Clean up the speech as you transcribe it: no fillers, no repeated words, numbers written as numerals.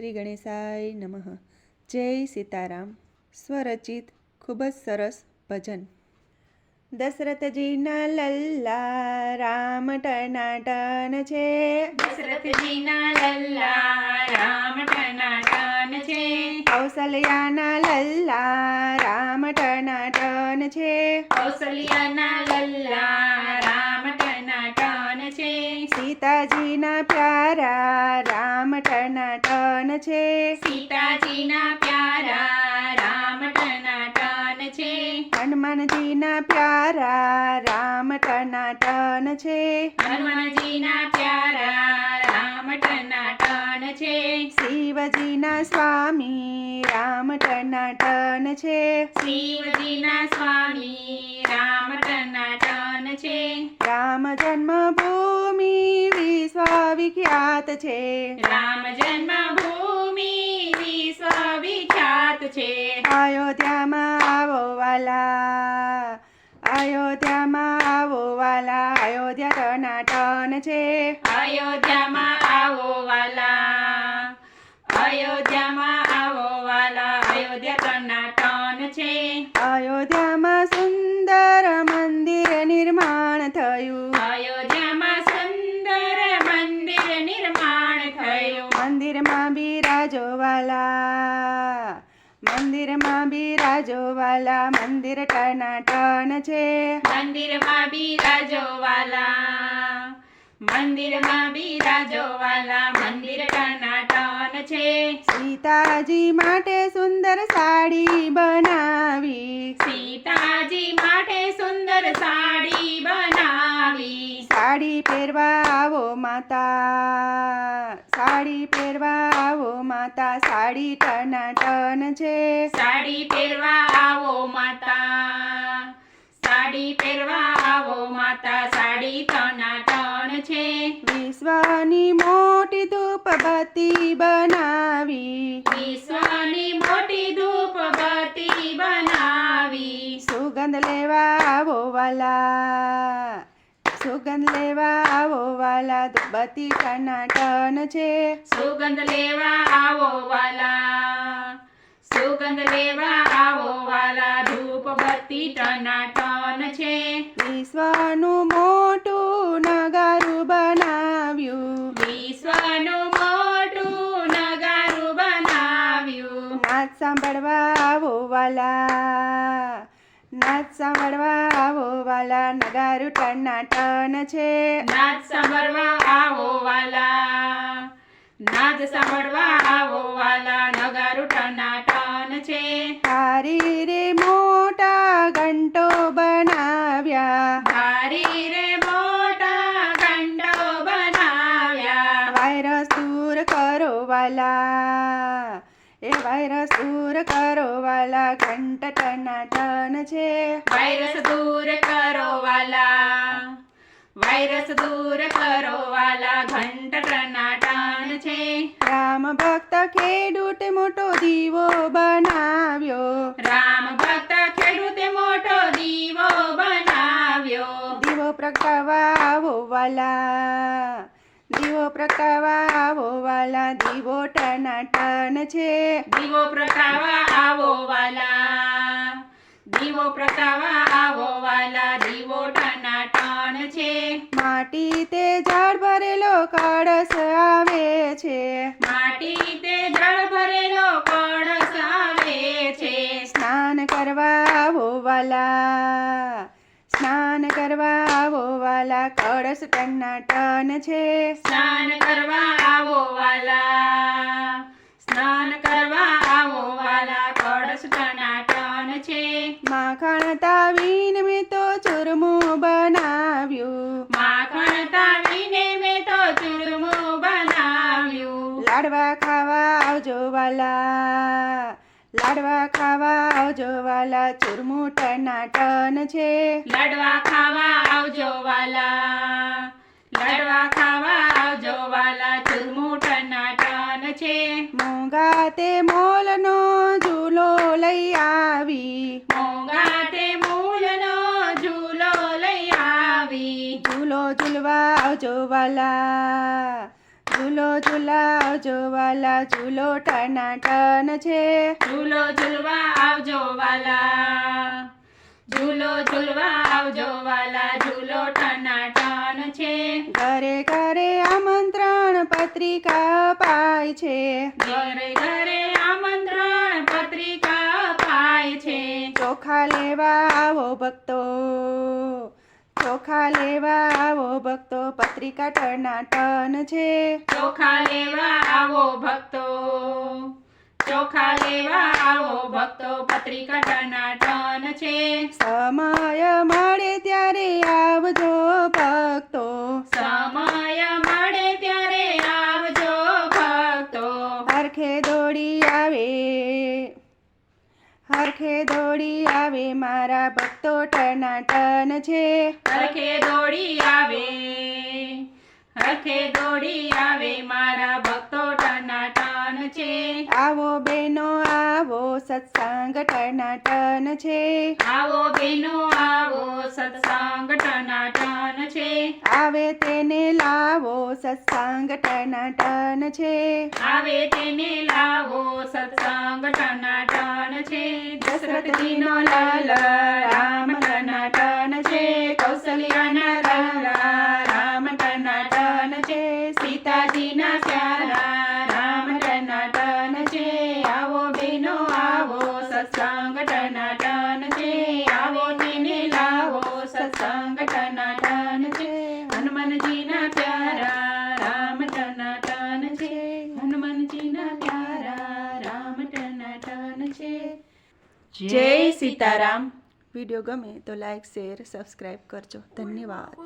શ્રી ગણેશાય નમઃ. જય સીતારામ. સ્વરચિત ખૂબ જ સરસ ભજન. દશરથજીના લલ્લા રામ ટનાટન છે. દશરથજીના લલ્લા રામ ટનાટન છે. કૌશલ્યાના લલ્લા રામ ટનાટન છે. કૌશલ્યાના લલ્લા રામ ટનાટન છે. સીતાજીના પ્યારા રામ ટનાટન છે. સીતાજીના પ્યારા રામ ટનાટન છે. હનુમાનજીના પ્યારા રામ ટનાટન છે. હનુમાનજીના પ્યારા રામ ટનાટન છે. શિવજીના સ્વામી રામ ટનાટન છે. શિવજીના સ્વામી રામ ટનાટન છે. રામ જન્મભૂમિ વિશ્વવિખ્યાત છે. રામ જન્મભૂમિ વિશ્વવિખ્યાત છે. અયોધ્યામાં આવો વાલા, અયોધ્યામાં આવો વાલા, અયોધ્યા ટનાટન છે. અયોધ્યામાં આવો વાલા, અયોધ્યામાં આવો વાલા, અયોધ્યા ટનાટન છે. અયોધ્યામાં સુંદર મંદિર નિર્માણ થયું. અયોધ્યામાં સુંદર મંદિર નિર્માણ થયું. મંદિરમાં બિરાજો વાલા, મંદિરમાં બિરાજો વાલા, મંદિર ટનાટન છે. મંદિરમાં બિરાજો વાલા, મંદિરમાં બિરાજો વાલા, મંદિર ટનાટન છે. સીતાજી માટે સુંદર સાડી બનાવી. સીતાજી માટે સુંદર સાડી બનાવી. સાડી પહેરવા આવો માતા, સાડી પહેરવા આવો માતા, સાડી ટનાટન છે. સાડી પહેરવા આવો માતા, સાડી પહેરવા આવો માતા, સાડી ટનાટન છે. વિશ્વની મોટી ધૂપબત્તી બનાવી. વિશ્વની મોટી ધૂપબત્તી બનાવી. સુગંધ લેવા આવો વાલા, સુગંધ લેવા આવો વાલા, ધૂપબત્તી ટનાટન છે. સુગંધ લેવા આવો વાલા, સુગંધ લેવા આવો વાલા, ધૂપબત્તી ટનાટન છે. વિશ્વનું મોટું નગારું બનાવ્યું. વિશ્વનું મોટું નગારું બનાવ્યું. નાચ સાંભળવા આવો વાલા, નાચ સાંભળવા આવો વાલા, નગારું ટનાટન છે. નાદ સાંભળવા આવો વાલા, નાદ સાંભળવા આવો વાલા, નગારું ટનાટન છે. હારી રે મોટા ઘંટો બનાવ્યા. ભારી રે મોટા ઘંટો બનાવ્યા. વાયરસ દૂર કરો વાલા, એ વાયરસ દૂર કરો વાલા, ઘંટ ટનાટન છે. વાયરસ દૂર કરો વાલા, વાયરસ દૂર કરો વાલા, ઘંટ ટનાટન છે. રામ ભક્ત ખેડૂત મોટો દીવો બનાવ્યો. રામ ભક્ત ખેડૂતે મોટો દીવો બનાવ્યો. દીવો પ્રગટાવવા આવો વાલા, દીવો પ્રગટાવવા આવો વાલા, દીવો ટનાટન છે. દીવો પ્રગટાવવા આવો વાલા, દીવો પ્રગટાવવા આવો વાલા, દીવો ટનાટન છે. માટી તે ઝાડ ભરેલો કળશ આવે છે. માટી તે જળ ભરેલો કળશ આવે છે. સ્નાન કરવા આવો વાલા, સ્નાન કરવા આવો વાલા, કળશ ટનાટન છે. સ્નાન કરવા આવો વાલા, સ્નાન કરવા આવો વાલા, કળશ ટનાટન છે. માખણ તાવીને મેં તો ચૂરમું બનાવ્યું. માખણ તાવીને મેં તો ચૂરમું બનાવ્યું. લાડવા ખાવા આવજો વાલા, લાડવા ખાવા આવજો વાલા, ચૂરમું ટનાટન છે. લાડવા ખાવા આવજો વાલા, લાડવા ખાવા આવજો વાલા, ચૂરમું ટનાટન છે. મોંઘા તે મોલનો ઝૂલો લઈ આવી. મોંઘા તે મૂલનો ઝૂલો લઈ આવી. ઝૂલો ઝૂલવા આવજો વાલા, ઝૂલો ઝૂલાવજો વાલા ઝૂલો ટનાટન છે. ઝૂલો ઝૂલવા આવજો વાલા, ઝૂલો ઝૂલવા આવજો વાલા, ઝૂલો ટનાટન છે. ઘરે ઘરે આમંત્રણ પત્રિકા અપાય છે. ઘરે ઘરે આમંત્રણ પત્રિકા અપાય છે. ચોખા લેવા આવો ભક્તો, ચોખા લેવા આવો ભક્તો, પત્રિકા ટનાટન છે. ચોખા લેવા આવો ભક્તો, ચોખા લેવા આવો ભક્તો, પત્રિકા ટનાટન છે. સમય મળે ત્યારે આવજો ભક્તો, સમય મળે ત્યારે આવજો ભક્તો. હરખે દોડી આવે, હરખે દોડી આવે મારા ભક્તો ટનાટન છે. હરખે દોડી આવે, હરખે દોડી આવે મારા ભક્તો ટનાટન છે. આવો બેનો આવો સત્સંગ ટનાટન છે. આવો બેનો આવો સત્સંગ ટનાટન છે. આવે તેને લાવો સત્સંગ ટનાટન છે. આવે તેને લાવો સત્સંગ ટનાટન છે. દશરથજીનો લાલ રામ ટનાટન છે. કૌશલ્યાના લાલા રામ ટનાટન છે. સીતાજીના પ્યારા રામ ટનાટન છે. આવો બેનો આવો સત્સંગ ટનાટન છે. આવો તેને લાવો સત્સંગ ટનાટન છે. હનુમાનજીના પ્યારા રામ ટનાટન છે. હનુમાનજીના પ્યારા રામ ટનાટન છે. જય સીતારામ. વિડીયો ગમે તો લાઈક શેર સબસ્ક્રાઈબ કરજો. ધન્યવાદ.